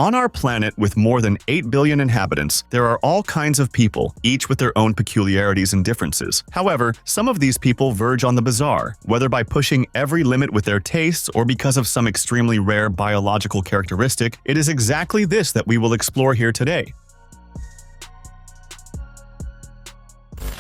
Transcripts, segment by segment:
On our planet with more than 8 billion inhabitants, there are all kinds of people, each with their own peculiarities and differences. However, some of these people verge on the bizarre, whether by pushing every limit with their tastes or because of some extremely rare biological characteristic. It is exactly this that we will explore here today.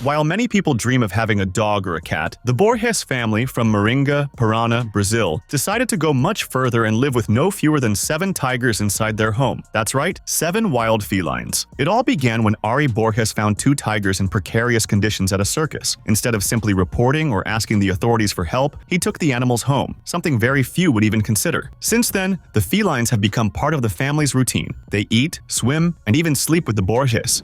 While many people dream of having a dog or a cat, the Borges family from Maringa, Parana, Brazil, decided to go much further and live with no fewer than 7 tigers inside their home. That's right, 7 wild felines. It all began when Ari Borges found 2 tigers in precarious conditions at a circus. Instead of simply reporting or asking the authorities for help, he took the animals home, something very few would even consider. Since then, the felines have become part of the family's routine. They eat, swim, and even sleep with the Borges.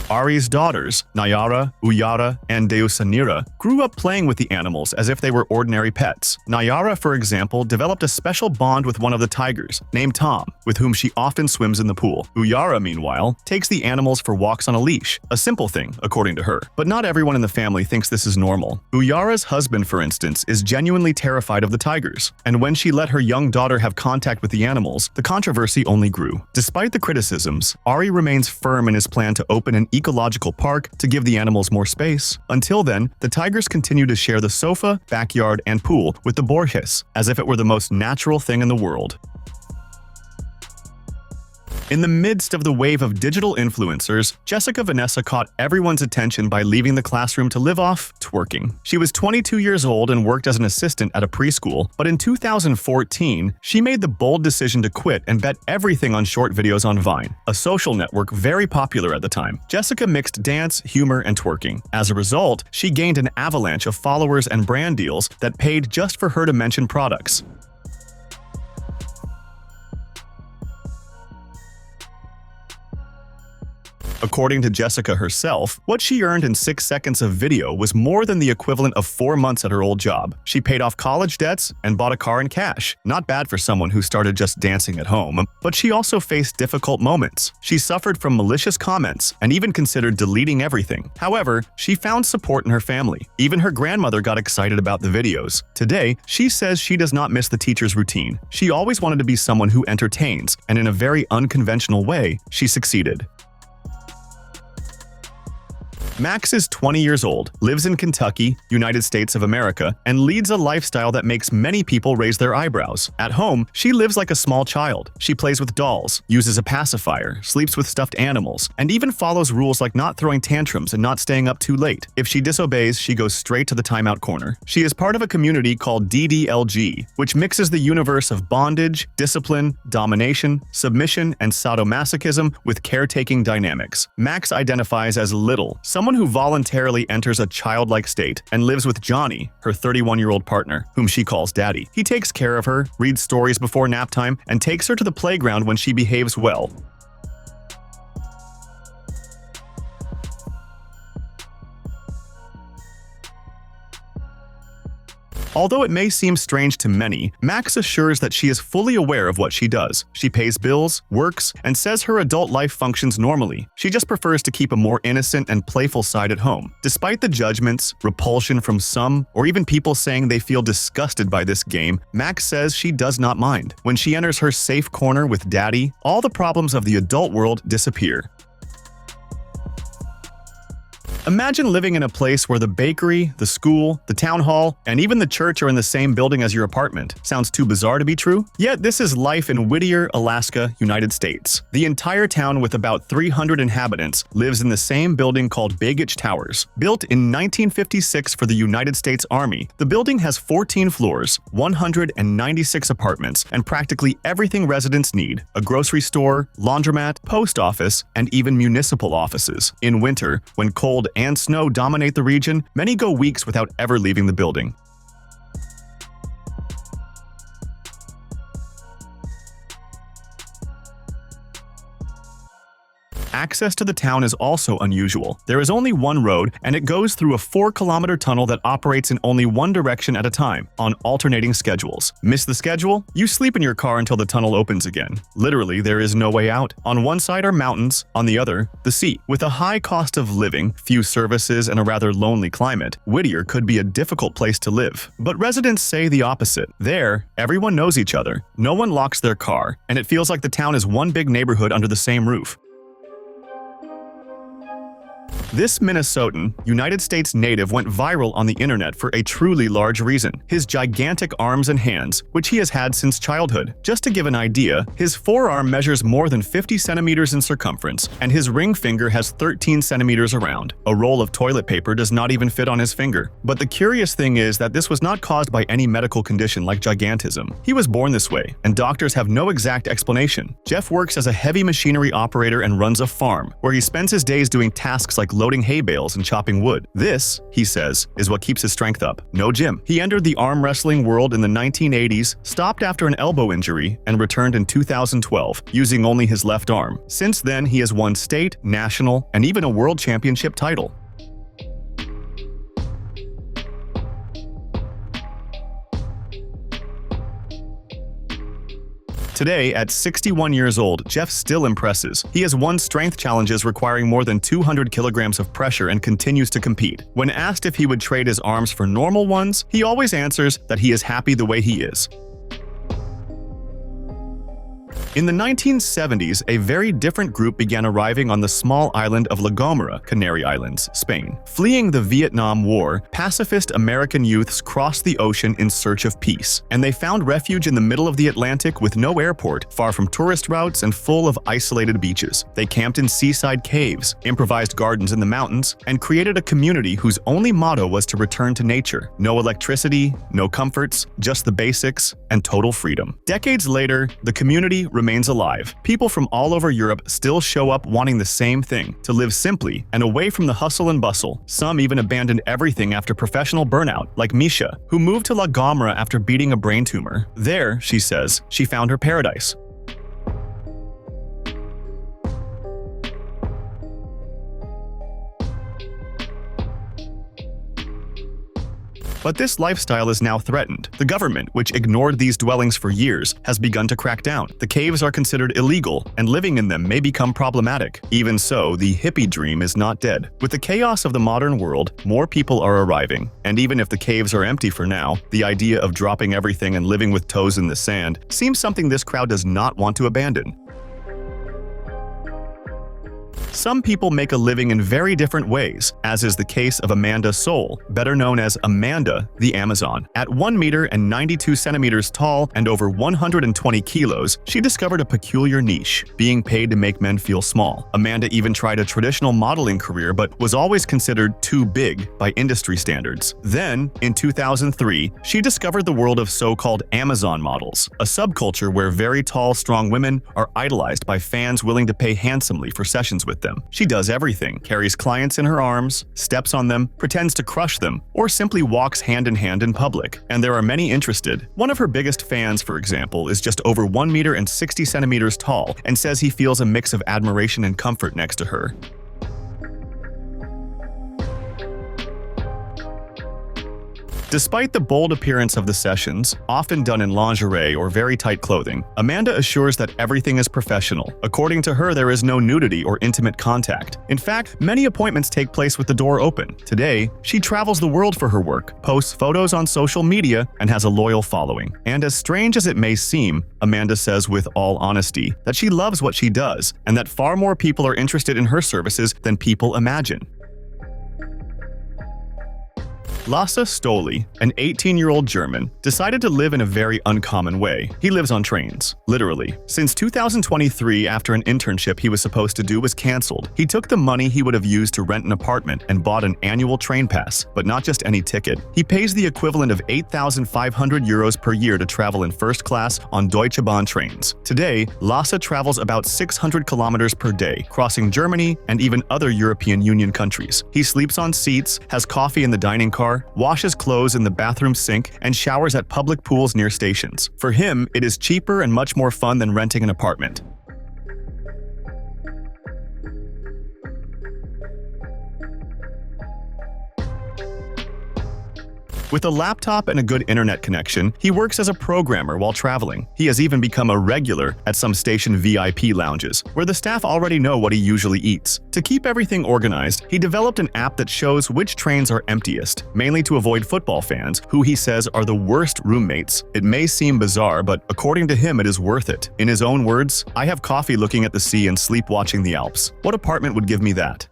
Ari's daughters, Nayara, Uyara, and Deusanira, grew up playing with the animals as if they were ordinary pets. Nayara, for example, developed a special bond with one of the tigers, named Tom, with whom she often swims in the pool. Uyara, meanwhile, takes the animals for walks on a leash, a simple thing, according to her. But not everyone in the family thinks this is normal. Uyara's husband, for instance, is genuinely terrified of the tigers, and when she let her young daughter have contact with the animals, the controversy only grew. Despite the criticisms, Ari remains firm in his plan to open an ecological park to give the animals more space. Until then, the tigers continue to share the sofa, backyard, and pool with the Borges, as if it were the most natural thing in the world. In the midst of the wave of digital influencers, Jessica Vanessa caught everyone's attention by leaving the classroom to live off twerking. She was 22 years old and worked as an assistant at a preschool, but in 2014, she made the bold decision to quit and bet everything on short videos on Vine, a social network very popular at the time. Jessica mixed dance, humor, and twerking. As a result, she gained an avalanche of followers and brand deals that paid just for her to mention products. According to Jessica herself, what she earned in 6 seconds of video was more than the equivalent of 4 months at her old job. She paid off college debts and bought a car in cash. Not bad for someone who started just dancing at home, but she also faced difficult moments. She suffered from malicious comments and even considered deleting everything. However, she found support in her family. Even her grandmother got excited about the videos. Today, she says she does not miss the teacher's routine. She always wanted to be someone who entertains, and in a very unconventional way, she succeeded. Max is 20 years old, lives in Kentucky, United States of America, and leads a lifestyle that makes many people raise their eyebrows. At home, she lives like a small child. She plays with dolls, uses a pacifier, sleeps with stuffed animals, and even follows rules like not throwing tantrums and not staying up too late. If she disobeys, she goes straight to the timeout corner. She is part of a community called DDLG, which mixes the universe of bondage, discipline, domination, submission, and sadomasochism with caretaking dynamics. Max identifies as little, someone who voluntarily enters a childlike state and lives with Johnny, her 31-year-old partner, whom she calls Daddy. He takes care of her, reads stories before nap time, and takes her to the playground when she behaves well. Although it may seem strange to many, Max assures that she is fully aware of what she does. She pays bills, works, and says her adult life functions normally. She just prefers to keep a more innocent and playful side at home. Despite the judgments, repulsion from some, or even people saying they feel disgusted by this game, Max says she does not mind. When she enters her safe corner with Daddy, all the problems of the adult world disappear. Imagine living in a place where the bakery, the school, the town hall, and even the church are in the same building as your apartment. Sounds too bizarre to be true? Yet this is life in Whittier, Alaska, United States. The entire town, with about 300 inhabitants, lives in the same building called Baggage Towers. Built in 1956 for the United States Army, the building has 14 floors, 196 apartments, and practically everything residents need: a grocery store, laundromat, post office, and even municipal offices. In winter, when cold and snow dominate the region, many go weeks without ever leaving the building. Access to the town is also unusual. There is only one road, and it goes through a 4-kilometer tunnel that operates in only one direction at a time, on alternating schedules. Miss the schedule? You sleep in your car until the tunnel opens again. Literally, there is no way out. On one side are mountains, on the other, the sea. With a high cost of living, few services, and a rather lonely climate, Whittier could be a difficult place to live. But residents say the opposite. There, everyone knows each other. No one locks their car, and it feels like the town is one big neighborhood under the same roof. This Minnesotan, United States native went viral on the internet for a truly large reason: his gigantic arms and hands, which he has had since childhood. Just to give an idea, his forearm measures more than 50 centimeters in circumference, and his ring finger has 13 centimeters around. A roll of toilet paper does not even fit on his finger. But the curious thing is that this was not caused by any medical condition like gigantism. He was born this way, and doctors have no exact explanation. Jeff works as a heavy machinery operator and runs a farm, where he spends his days doing tasks like loading hay bales and chopping wood. This, he says, is what keeps his strength up. No gym. He entered the arm wrestling world in the 1980s, stopped after an elbow injury, and returned in 2012, using only his left arm. Since then, he has won state, national, and even a world championship title. Today, at 61 years old, Jeff still impresses. He has won strength challenges requiring more than 200 kilograms of pressure and continues to compete. When asked if he would trade his arms for normal ones, he always answers that he is happy the way he is. In the 1970s, a very different group began arriving on the small island of La Gomera, Canary Islands, Spain. Fleeing the Vietnam War, pacifist American youths crossed the ocean in search of peace, and they found refuge in the middle of the Atlantic with no airport, far from tourist routes and full of isolated beaches. They camped in seaside caves, improvised gardens in the mountains, and created a community whose only motto was to return to nature. No electricity, no comforts, just the basics, and total freedom. Decades later, the community remains alive. People from all over Europe still show up wanting the same thing: to live simply and away from the hustle and bustle. Some even abandoned everything after professional burnout, like Misha, who moved to La Gomera after beating a brain tumor. There, she says, she found her paradise. But this lifestyle is now threatened. The government, which ignored these dwellings for years, has begun to crack down. The caves are considered illegal, and living in them may become problematic. Even so, the hippie dream is not dead. With the chaos of the modern world, more people are arriving. And even if the caves are empty for now, the idea of dropping everything and living with toes in the sand seems something this crowd does not want to abandon. Some people make a living in very different ways, as is the case of Amanda Soul, better known as Amanda the Amazon. At 1 meter and 92 centimeters tall and over 120 kilos, she discovered a peculiar niche, being paid to make men feel small. Amanda even tried a traditional modeling career but was always considered too big by industry standards. Then, in 2003, she discovered the world of so-called Amazon models, a subculture where very tall, strong women are idolized by fans willing to pay handsomely for sessions with them. She does everything: carries clients in her arms, steps on them, pretends to crush them, or simply walks hand in hand in public. And there are many interested. One of her biggest fans, for example, is just over 1 meter and 60 centimeters tall and says he feels a mix of admiration and comfort next to her. Despite the bold appearance of the sessions, often done in lingerie or very tight clothing, Amanda assures that everything is professional. According to her, there is no nudity or intimate contact. In fact, many appointments take place with the door open. Today, she travels the world for her work, posts photos on social media, and has a loyal following. And as strange as it may seem, Amanda says with all honesty that she loves what she does, and that far more people are interested in her services than people imagine. Lasse Stoli, an 18-year-old German, decided to live in a very uncommon way. He lives on trains, literally. Since 2023, after an internship he was supposed to do was cancelled, he took the money he would have used to rent an apartment and bought an annual train pass, but not just any ticket. He pays the equivalent of 8,500 euros per year to travel in first class on Deutsche Bahn trains. Today, Lasse travels about 600 kilometers per day, crossing Germany and even other European Union countries. He sleeps on seats, has coffee in the dining car, washes clothes in the bathroom sink, and showers at public pools near stations. For him, it is cheaper and much more fun than renting an apartment. With a laptop and a good internet connection, he works as a programmer while traveling. He has even become a regular at some station VIP lounges, where the staff already know what he usually eats. To keep everything organized, he developed an app that shows which trains are emptiest, mainly to avoid football fans, who he says are the worst roommates. It may seem bizarre, but according to him, it is worth it. In his own words, "I have coffee looking at the sea and sleep watching the Alps. What apartment would give me that?"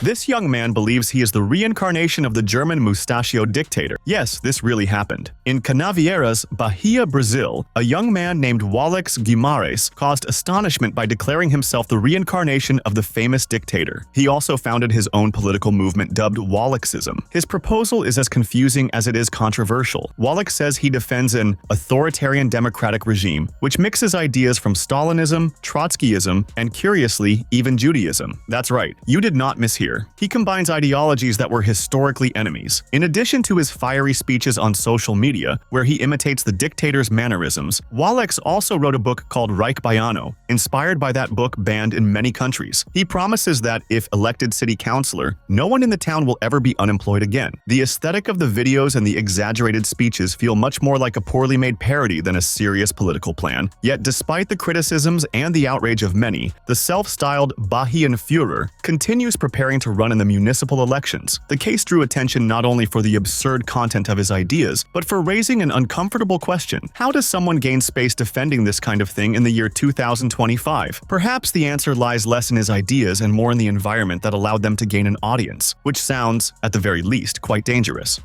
This young man believes he is the reincarnation of the German mustachio dictator. Yes, this really happened. In Canavieiras, Bahia, Brazil, a young man named Walex Guimarães caused astonishment by declaring himself the reincarnation of the famous dictator. He also founded his own political movement dubbed Walexism. His proposal is as confusing as it is controversial. Walex says he defends an authoritarian democratic regime, which mixes ideas from Stalinism, Trotskyism, and curiously, even Judaism. That's right, you did not mishear. He combines ideologies that were historically enemies. In addition to his fiery speeches on social media, where he imitates the dictator's mannerisms, Walex also wrote a book called Reich Baiano, inspired by that book banned in many countries. He promises that, if elected city councilor, no one in the town will ever be unemployed again. The aesthetic of the videos and the exaggerated speeches feel much more like a poorly made parody than a serious political plan. Yet despite the criticisms and the outrage of many, the self-styled Bahian Führer continues preparing to run in the municipal elections. The case drew attention not only for the absurd content of his ideas, but for raising an uncomfortable question. How does someone gain space defending this kind of thing in the year 2025? Perhaps the answer lies less in his ideas and more in the environment that allowed them to gain an audience, which sounds, at the very least, quite dangerous.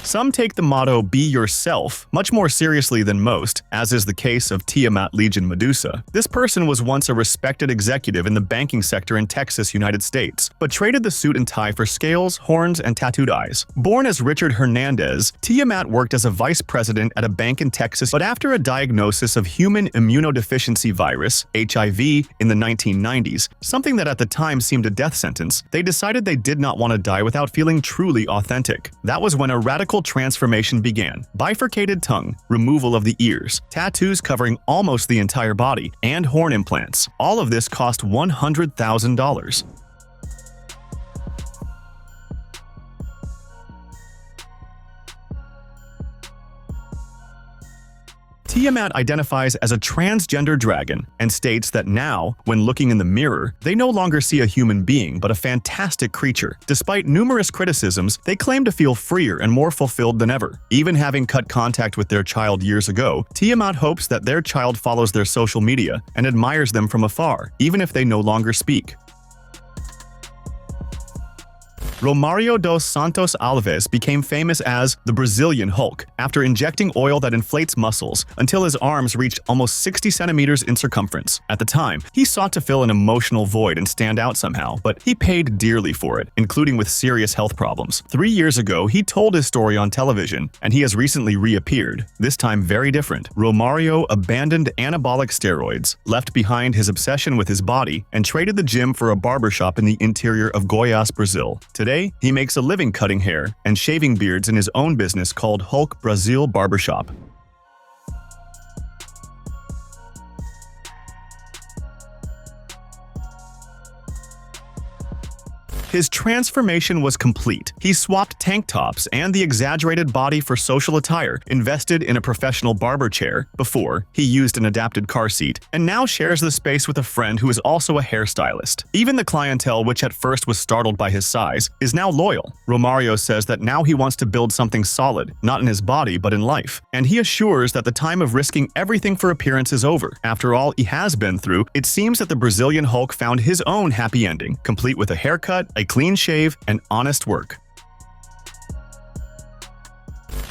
Some take the motto "be yourself" much more seriously than most, as is the case of Tiamat Legion Medusa. This person was once a respected executive in the banking sector in Texas, United States, but traded the suit and tie for scales, horns, and tattooed eyes. Born as Richard Hernandez, Tiamat worked as a vice president at a bank in Texas, but after a diagnosis of human immunodeficiency virus, HIV, in the 1990s, something that at the time seemed a death sentence, they decided they did not want to die without feeling truly authentic. That was when a radical transformation began. Bifurcated tongue, removal of the ears, tattoos covering almost the entire body, and horn implants. All of this cost $100,000. Tiamat identifies as a transgender dragon and states that now, when looking in the mirror, they no longer see a human being but a fantastic creature. Despite numerous criticisms, they claim to feel freer and more fulfilled than ever. Even having cut contact with their child years ago, Tiamat hopes that their child follows their social media and admires them from afar, even if they no longer speak. Romário dos Santos Alves became famous as the Brazilian Hulk after injecting oil that inflates muscles until his arms reached almost 60 centimeters in circumference. At the time, he sought to fill an emotional void and stand out somehow, but he paid dearly for it, including with serious health problems. 3 years ago, he told his story on television, and he has recently reappeared, this time very different. Romário abandoned anabolic steroids, left behind his obsession with his body, and traded the gym for a barbershop in the interior of Goiás, Brazil. Today, he makes a living cutting hair and shaving beards in his own business called Hulk Brazil Barbershop. His transformation was complete. He swapped tank tops and the exaggerated body for social attire, invested in a professional barber chair before he used an adapted car seat, and now shares the space with a friend who is also a hairstylist. Even the clientele, which at first was startled by his size, is now loyal. Romário says that now he wants to build something solid, not in his body but in life, and he assures that the time of risking everything for appearance is over. After all he has been through, it seems that the Brazilian Hulk found his own happy ending, complete with a haircut, a clean shave, and honest work.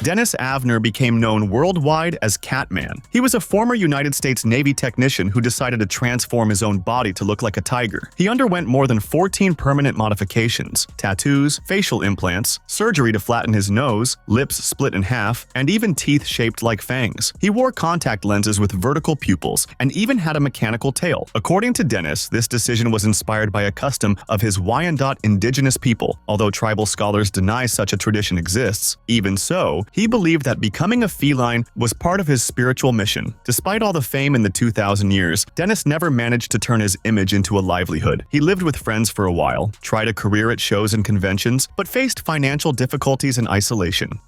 Dennis Avner became known worldwide as Catman. He was a former United States Navy technician who decided to transform his own body to look like a tiger. He underwent more than 14 permanent modifications, tattoos, facial implants, surgery to flatten his nose, lips split in half, and even teeth shaped like fangs. He wore contact lenses with vertical pupils and even had a mechanical tail. According to Dennis, this decision was inspired by a custom of his Wyandot indigenous people. Although tribal scholars deny such a tradition exists, even so, He believed that becoming a feline was part of his spiritual mission. Despite all the fame in the 2000 years, Dennis never managed to turn his image into a livelihood. He lived with friends for a while, tried a career at shows and conventions, but faced financial difficulties and isolation.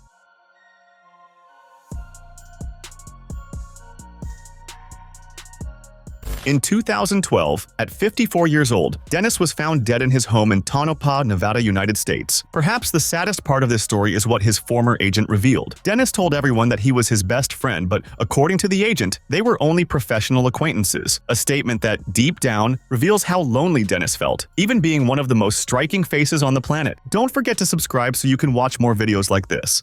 In 2012, at 54 years old, Dennis was found dead in his home in Tonopah, Nevada, United States. Perhaps the saddest part of this story is what his former agent revealed. Dennis told everyone that he was his best friend, but according to the agent, they were only professional acquaintances. A statement that, deep down, reveals how lonely Dennis felt, even being one of the most striking faces on the planet. Don't forget to subscribe so you can watch more videos like this.